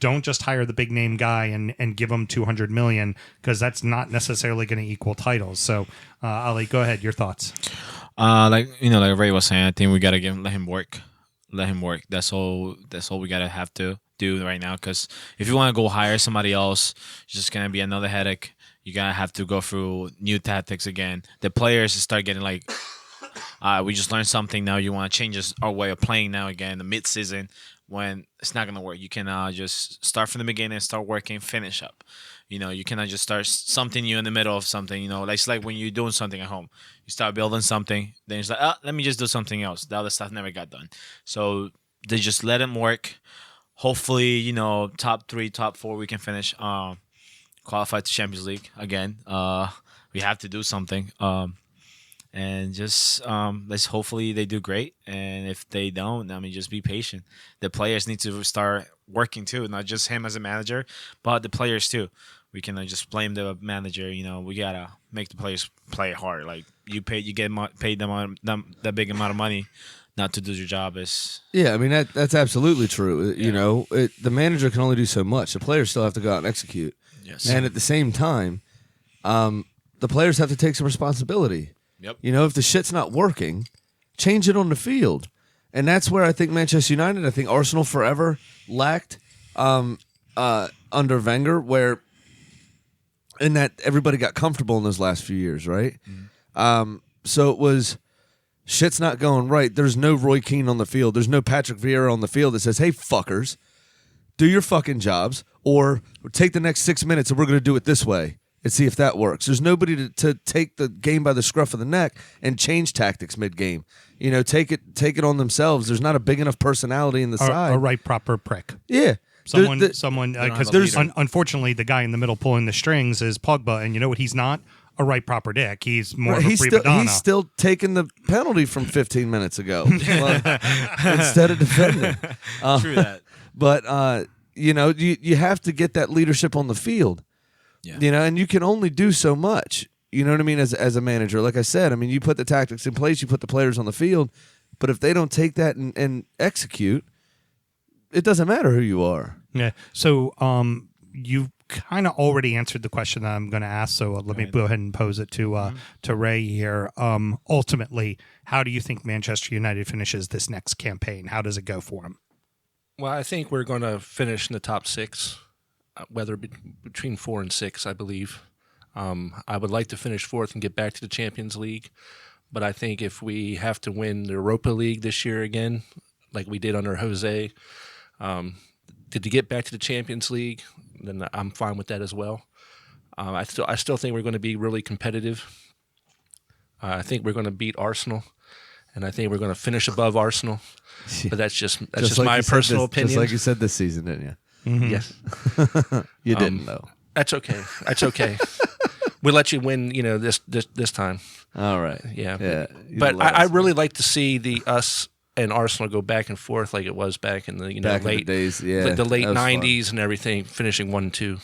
don't just hire the big name guy and give him $200 million, because that's not necessarily going to equal titles. So, Ali, go ahead. Your thoughts. Like Ray was saying, I think we gotta let him work. Let him work. That's all we gotta have to do right now. Because if you want to go hire somebody else, it's just gonna be another headache. You gotta have to go through new tactics again. The players start getting like, we just learned something now. You want to change our way of playing now again in the mid-season, when it's not gonna work. You can just start from the beginning, start working, finish up. You cannot just start something new in the middle of something. It's like when you're doing something at home. You start building something, then it's like, let me just do something else. The other stuff never got done. So they just let them work. Hopefully, top 3, top 4, we can finish, qualify to Champions League again. We have to do something. And just let's hopefully they do great. And if they don't, just be patient. The players need to start working too, not just him as a manager, but the players too. We can just blame the manager. We gotta make the players play hard. Like you get paid them that big amount of money not to do your job. Yeah, I mean that's absolutely true. Yeah. The manager can only do so much. The players still have to go out and execute. Yes. And at the same time, the players have to take some responsibility. Yep. If the shit's not working, change it on the field. And that's where I think Manchester United, I think Arsenal forever lacked under Wenger, where in that everybody got comfortable in those last few years, right? Mm-hmm. So it was, shit's not going right. There's no Roy Keane on the field. There's no Patrick Vieira on the field that says, hey, fuckers, do your fucking jobs, or take the next 6 minutes and we're going to do it this way and see if that works. There's nobody to take the game by the scruff of the neck and change tactics mid-game. Take it on themselves. There's not a big enough personality in the side. A right proper prick. Yeah. Someone, because there's unfortunately the guy in the middle pulling the strings is Pogba, and you know what? He's not a right proper dick. He's more of a prima donna. He's still taking the penalty from 15 minutes ago instead of defending. True that. But you have to get that leadership on the field. Yeah. And you can only do so much. You know what I mean? As a manager, like I said, you put the tactics in place, you put the players on the field, but if they don't take that and execute, it doesn't matter who you are. Yeah. So you kind of already answered the question that I'm going to ask. So let me go ahead and pose it to Ray here. Ultimately, how do you think Manchester United finishes this next campaign? How does it go for them? Well, I think we're going to finish in the top 6, whether between 4 and 6, I believe. I would like to finish 4th and get back to the Champions League, but I think if we have to win the Europa League this year again, like we did under Jose, to get back to the Champions League, then I'm fine with that as well. I still think we're going to be really competitive. I think we're going to beat Arsenal, and I think we're going to finish above Arsenal. But that's just like my personal opinion. Just like you said this season, didn't you? Mm-hmm. Yes. You didn't though. That's okay. That's okay. we'll let you win. This time. All right. Yeah. But I really like to see us and Arsenal go back and forth like it was back in the back late in the days, yeah, the late that was '90s and everything, finishing 1-2.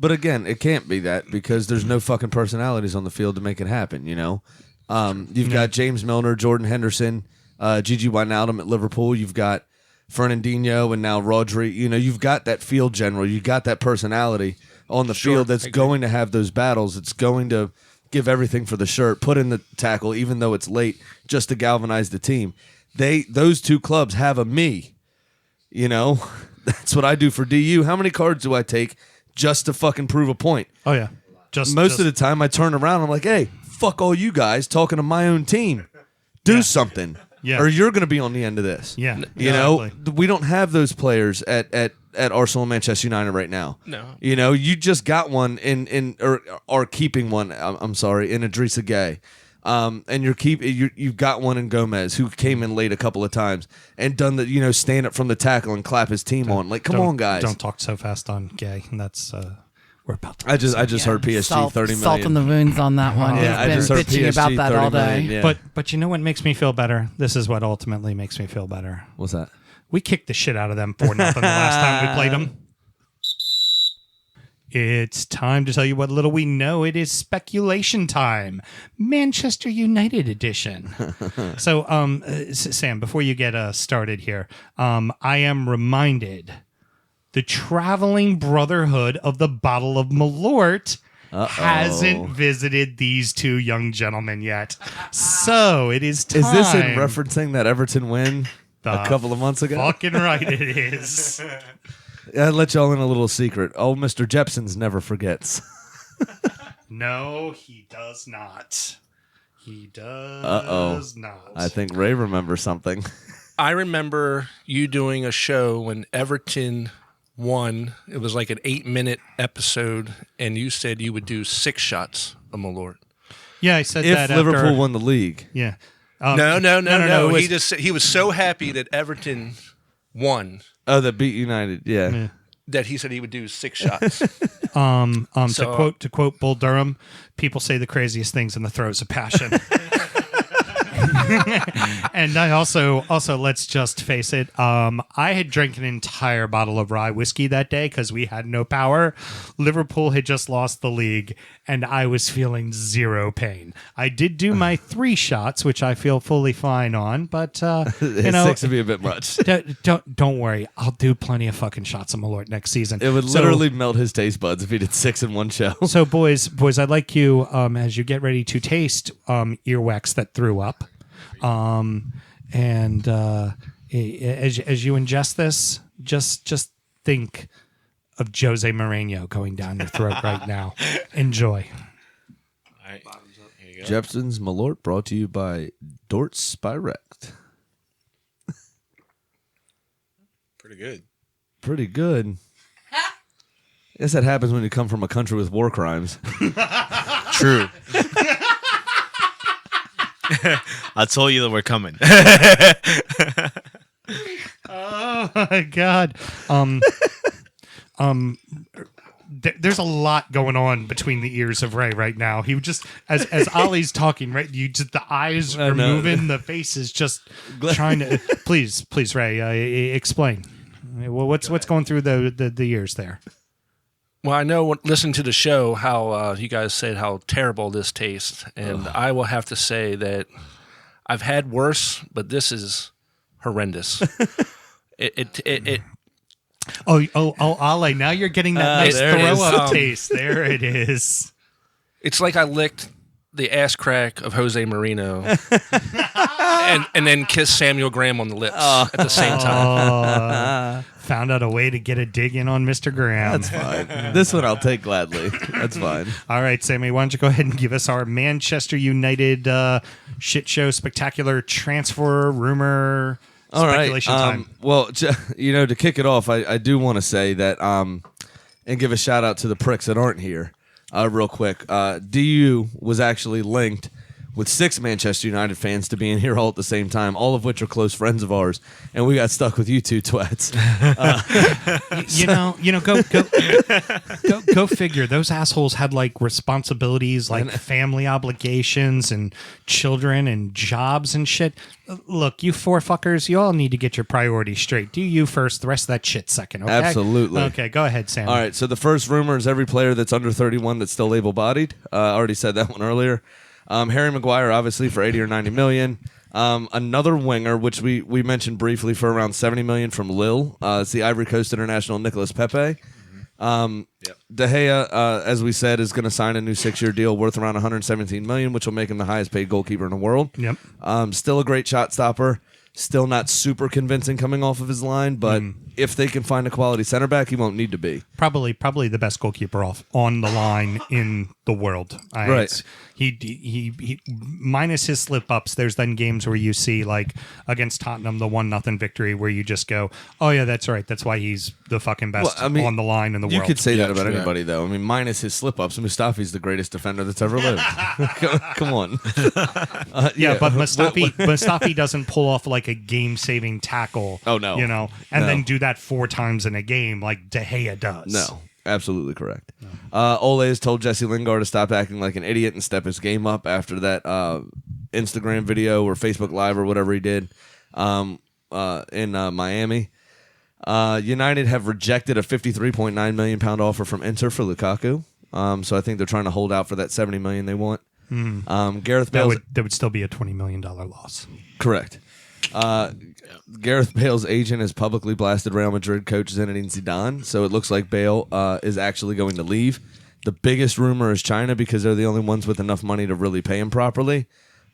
But again, it can't be that because there's no fucking personalities on the field to make it happen. You've got James Milner, Jordan Henderson, Gigi Wijnaldum at Liverpool. You've got Fernandinho and now Rodri. You've got that field general. You've got that personality on the field that's going to have those battles. It's going to give everything for the shirt, put in the tackle, even though it's late, just to galvanize the team. Those two clubs have a me. That's what I do for DU. How many cards do I take just to fucking prove a point? Oh yeah. Most of the time I turn around and I'm like, hey, fuck all you guys talking to my own team. Do something. Yeah. Or you're going to be on the end of this. Yeah. We don't have those players at Arsenal and Manchester United right now. No. You just got one or are keeping one, I'm sorry, in Idrissa Gueye. And you've got one in Gomez who came in late a couple of times and done the stand up from the tackle and clap his team on. Like, come on, guys! Don't talk so fast on Gay. That's we're about to. I just heard PSG 30 million. Salt in the wounds on that one. Yeah, I He's just been heard bitching PSG about that 30 all day. million, yeah. But you know what makes me feel better? This is what ultimately makes me feel better. What's that? We kicked the shit out of them 4-0 the last time we played them. It's time to tell you what little we know. It is speculation time, Manchester United edition. So, Sam, before you get started here, I am reminded the traveling brotherhood of the Bottle of Malort hasn't visited these two young gentlemen yet. So it is time. Is this in referencing that Everton win a couple of months ago? Fucking right it is. I'll let y'all in a little secret. Oh, Mr. Jepsons never forgets. No, he does not. He does not. I think Ray remembers something. I remember you doing a show when Everton won. It was like an 8-minute episode, and you said you would do 6 shots of Malort. Yeah, I said If that Liverpool after, won the league. Yeah. No. It He just said he was so happy that Everton won Oh, that beat United. Yeah. that he said he would do 6 shots. To quote Bull Durham, people say the craziest things in the throes of passion. And I also let's just face it, I had drank an entire bottle of rye whiskey that day because we had no power. Liverpool had just lost the league, and I was feeling zero pain. I did do my 3 shots, which I feel fully fine on, but 6 would be a bit much. Don't worry, I'll do plenty of fucking shots of Malort next season. It would literally melt his taste buds if he did 6 in one show. So boys, I'd like you as you get ready to taste earwax that threw up. And as you ingest this, just think of Jose Mourinho going down your throat right now. Enjoy. All right. Here you go. Jepson's Malort brought to you by Dort Spirect. Pretty good. Pretty good. Guess that happens when you come from a country with war crimes. True. I told you that we're coming. Oh my God. There's a lot going on between the ears of Ray right now. He just, as Ollie's talking, right? The eyes are moving, the face is just trying to. Please, Ray, explain. What's going through the ears there? Well, I know, listening to the show, how you guys said how terrible this tastes, and I will have to say that I've had worse, but this is horrendous. Ollie, now you're getting that nice there it is. throw-up taste. There it is. It's like I licked the ass crack of Jose Mourinho and then kissed Samuel Graham on the lips at the same time. Found out a way to get a dig in on Mr. Graham. That's fine. This one I'll take gladly. That's fine. All right, Sammy, why don't you go ahead and give us our Manchester United shit show spectacular transfer rumor speculation time. Well, to kick it off, I do want to say that and give a shout out to the pricks that aren't here real quick. DU was actually linked with 6 Manchester United fans to be in here all at the same time, all of which are close friends of ours, and we got stuck with you two twats. Go figure. Those assholes had like responsibilities, like family obligations and children and jobs and shit. Look, you 4 fuckers, you all need to get your priorities straight. Do you first, the rest of that shit second, okay? Absolutely. Okay, go ahead, Sam. All right, so the first rumor is every player that's under 31 that's still able-bodied. I already said that one earlier. Harry Maguire, obviously, for 80 or 90 million. Another winger, which we mentioned briefly, for around 70 million from Lille. It's the Ivory Coast international Nicolas Pepe. De Gea, as we said, is going to sign a new 6-year deal worth around 117 million, which will make him the highest paid goalkeeper in the world. Yep. Still a great shot stopper. Still not super convincing coming off of his line, but if they can find a quality center back, he won't need to be. Probably the best goalkeeper on the line in the world. Right. He minus his slip ups. There's then games where you see like against Tottenham the 1-0 victory where you just go, oh yeah, that's right. That's why he's the fucking best on the line in the world. You could say that about anybody though. I mean, minus his slip ups, Mustafi's the greatest defender that's ever lived. Come on. But Mustafi doesn't pull off like a game saving tackle. Oh no. Then do that 4 times in a game like De Gea does. No. Absolutely correct. Ole has told Jesse Lingard to stop acting like an idiot and step his game up after that Instagram video or Facebook Live or whatever he did in Miami. United have rejected a £53.9 million offer from Inter for Lukaku. So I think they're trying to hold out for that $70 million they want. Gareth Bale would still be a $20 million loss. Correct. Gareth Bale's agent has publicly blasted Real Madrid coach Zinedine Zidane, so it looks like Bale is actually going to leave. The biggest rumor is China because they're the only ones with enough money to really pay him properly.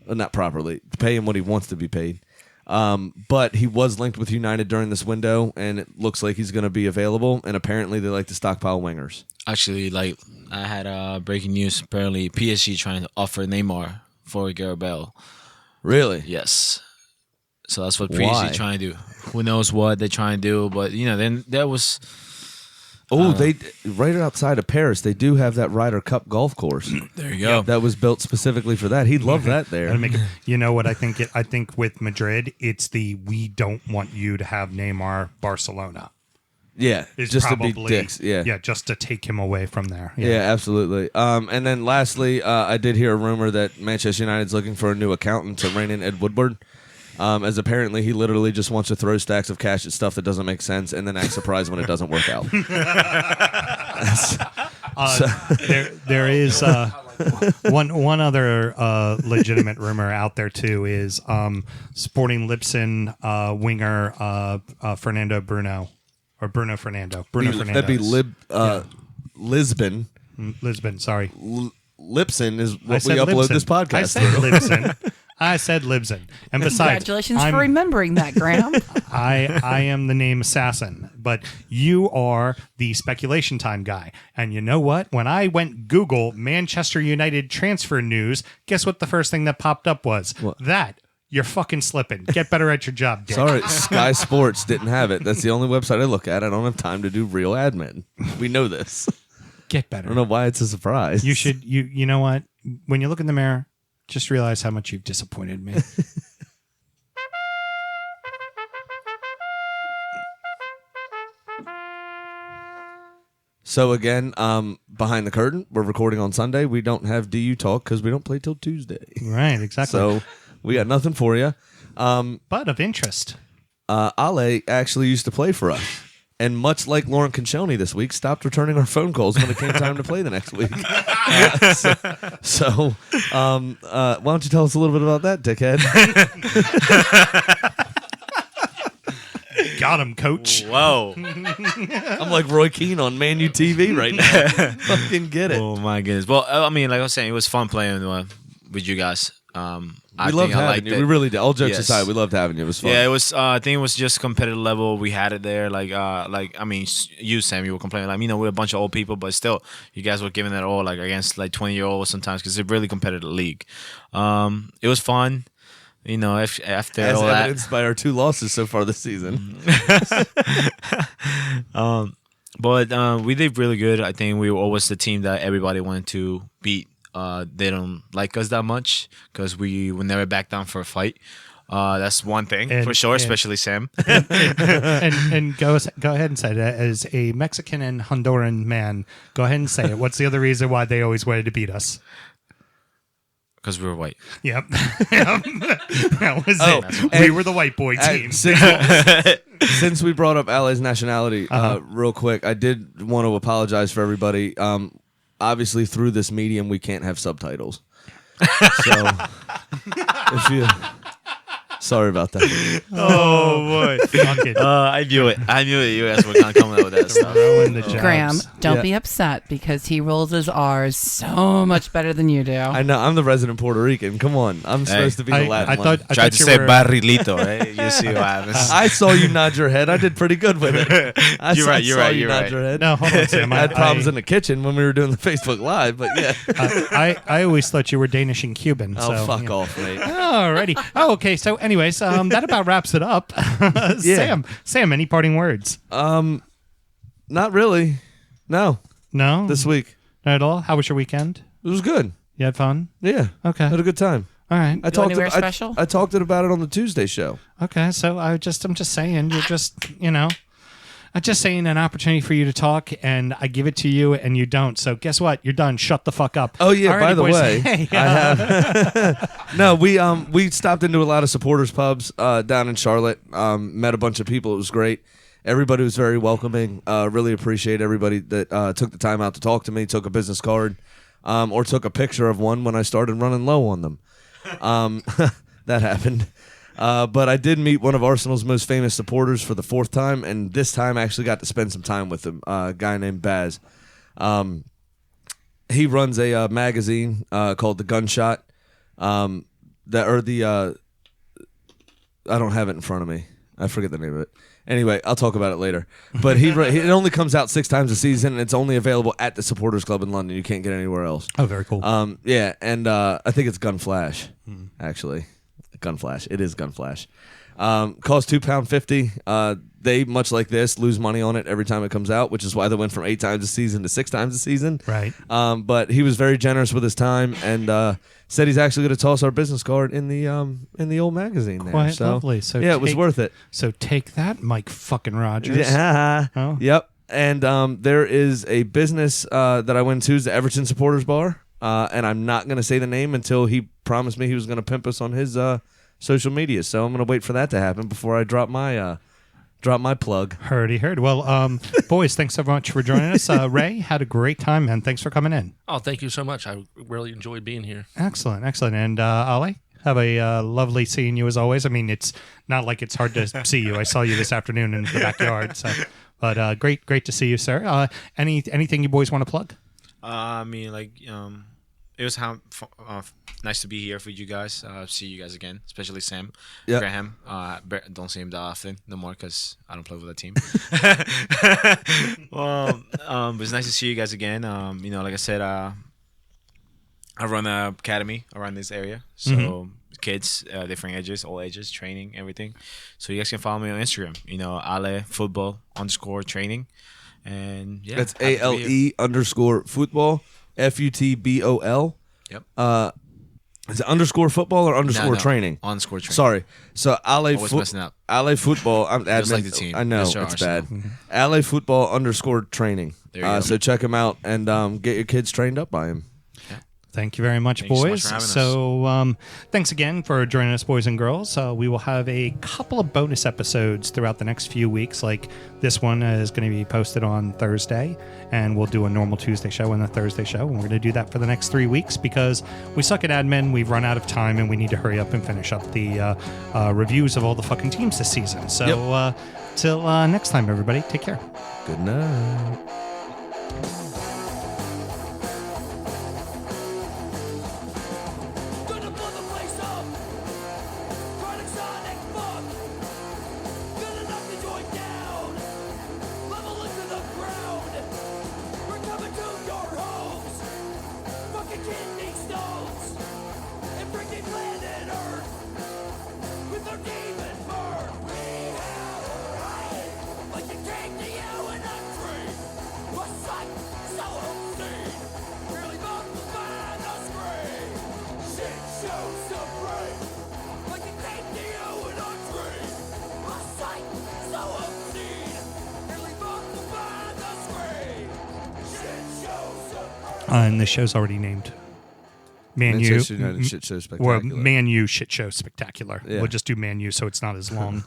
Not properly, to pay him what he wants to be paid. But he was linked with United during this window, and it looks like he's going to be available, and apparently they like to stockpile wingers. Actually, I had breaking news. Apparently, PSG trying to offer Neymar for Gareth Bale. Really? Yes. So that's what PSG trying to do. Who knows what they're trying to do? But then there was. They right outside of Paris, they do have that Ryder Cup golf course. There you go. That was built specifically for that. He'd love that there. You know what I think? I think with Madrid, it's we don't want you to have Neymar Barcelona. Yeah, just probably, to be dicks. Yeah, just to take him away from there. Yeah, absolutely. And then lastly, I did hear a rumor that Manchester United's looking for a new accountant to rein in Ed Woodward. As apparently he literally just wants to throw stacks of cash at stuff that doesn't make sense and then act surprised when it doesn't work out. There is one other legitimate rumor out there too is Sporting Lisbon winger Fernando Bruno or Bruno Fernando. That'd be Lisbon. Lisbon, sorry. Lipson is what we upload this podcast. I said Libsyn. I said Libsyn. And besides, congratulations for remembering that, Graham. I am the name assassin, but you are the speculation time guy. And you know what? When I went Google Manchester United transfer news, guess what the first thing that popped up was? What? That. You're fucking slipping. Get better at your job, dick. Sorry, Sky Sports didn't have it. That's the only website I look at. I don't have time to do real admin. We know this. Get better. I don't know why it's a surprise. You should. You know what? When you look in the mirror, just realize how much you've disappointed me. So again, behind the curtain, we're recording on Sunday. We don't have DU talk because we don't play till Tuesday. Right, exactly. So we got nothing for you. But of interest. Ale actually used to play for us. And much like Lauren Conchoni this week, stopped returning our phone calls when it came time to play the next week. Why don't you tell us a little bit about that, dickhead? Got him, coach. Whoa. I'm like Roy Keane on Man U TV right now. Fucking get it. Oh, my goodness. Well, I mean, like I was saying, it was fun playing with you guys. We loved having you. We really did. All jokes aside, we loved having you. It was fun. Yeah, it was. I think it was just competitive level. We had it there. I mean, you, Sam, you were complaining. We're a bunch of old people, but still, you guys were giving it all, against 20-year-olds sometimes, because it's a really competitive league. It was fun. After as all evidenced by our 2 losses so far this season. But we did really good. I think we were always the team that everybody wanted to beat. they don't like us that much because we would never back down for a fight. That's one thing for sure, especially Sam. and go ahead and say that as a Mexican and Honduran man. Go ahead and say it. What's the other reason why they always wanted to beat us? Because we were white. Yep. That was it. We were the white boy team. Since we brought up Ali's nationality, real quick, I did want to apologize for everybody. Obviously, through this medium, we can't have subtitles. So, if you... Sorry about that. Oh boy! I knew it. You guys were kind of coming up with that stuff. Graham, don't be upset because he rolls his R's so much better than you do. I know. I'm the resident Puerto Rican. Come on. I'm supposed to be the Latin one. I tried to say Barrilito, right? You see what happens. I saw you nod your head. I did pretty good with it. You're right. You're right. Nod your head. No, hold on, Sam. I had problems in the kitchen when we were doing the Facebook Live, but yeah. I always thought you were Danish and Cuban. Oh, so, fuck off, mate. Alrighty. Oh, okay. So, anyways, that about wraps it up. Sam, any parting words? Not really. No. This week. Not at all. How was your weekend? It was good. You had fun? Yeah. Okay. Had a good time. All right. I talked about it on the Tuesday show. Okay. So I'm just saying, you're just, I'm just saying an opportunity for you to talk, and I give it to you, and you don't. So guess what? You're done. Shut the fuck up. Oh yeah. Alrighty, by the boys. way, Hey, I have. No, we stopped into a lot of supporters pubs down in Charlotte. Met a bunch of people. It was great. Everybody was very welcoming. Really appreciate everybody that took the time out to talk to me. Took a business card, or took a picture of one when I started running low on them. That happened. But I did meet one of Arsenal's most famous supporters for the 4th time, and this time I actually got to spend some time with him, a guy named Baz. He runs a magazine called The Gunshot. I don't have it in front of me. I forget the name of it. Anyway, I'll talk about it later. But it only comes out 6 times a season, and it's only available at the Supporters Club in London. You can't get it anywhere else. Oh, very cool. Yeah, and I think it's Gunflash, actually. Gunflash. It is Gunflash. Costs £2.50. They, much like this, lose money on it every time it comes out, which is why they went from 8 times a season to 6 times a season. Right. But he was very generous with his time and said he's actually going to toss our business card in the old magazine there. Quite so, lovely. So yeah, it was worth it. So take that, Mike fucking Rogers. Yeah. Oh. Yep. And there is a business that I went to, is the Everton Supporters Bar. And I'm not going to say the name until he promised me he was going to pimp us on his social media. So I'm going to wait for that to happen before I drop my plug. Heard. Well, boys, thanks so much for joining us. Ray, had a great time, man. Thanks for coming in. Oh, thank you so much. I really enjoyed being here. Excellent. And Ali, have a lovely seeing you as always. I mean, it's not like it's hard to see you. I saw you this afternoon in the backyard. So, but great to see you, sir. Anything you boys want to plug? It was nice to be here for you guys. See you guys again, especially Sam Graham. Don't see him that often no more because I don't play with that team. It was nice to see you guys again. Like I said, I run an academy around this area, so kids, different ages, all ages, training, everything. So you guys can follow me on Instagram. Ale Football _training, and yeah, that's ALE_football. FUTBOL. Yep. Is it _football or underscore training? Underscore training. Sorry. So messing up. Ale Football. I'm just like the team. I know, it's bad. Ale Football _training. There you go. So check him out and get your kids trained up by him. Thank you very much, boys. So thanks again for joining us, boys and girls. We will have a couple of bonus episodes throughout the next few weeks. Like this one is going to be posted on Thursday, and we'll do a normal Tuesday show and a Thursday show. And we're going to do that for the next 3 weeks because we suck at admin. We've run out of time, and we need to hurry up and finish up the reviews of all the fucking teams this season. So till next time, everybody, take care. Good night. Like a king to you and a tree. A son And the show's already named. Man U. Manchester United shit show spectacular. Or Man U shit show spectacular. Yeah. We'll just do Man U so it's not as long.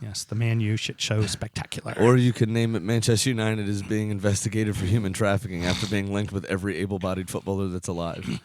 Yes, the Man U shit show spectacular. Or you could name it Manchester United is being investigated for human trafficking after being linked with every able-bodied footballer that's alive.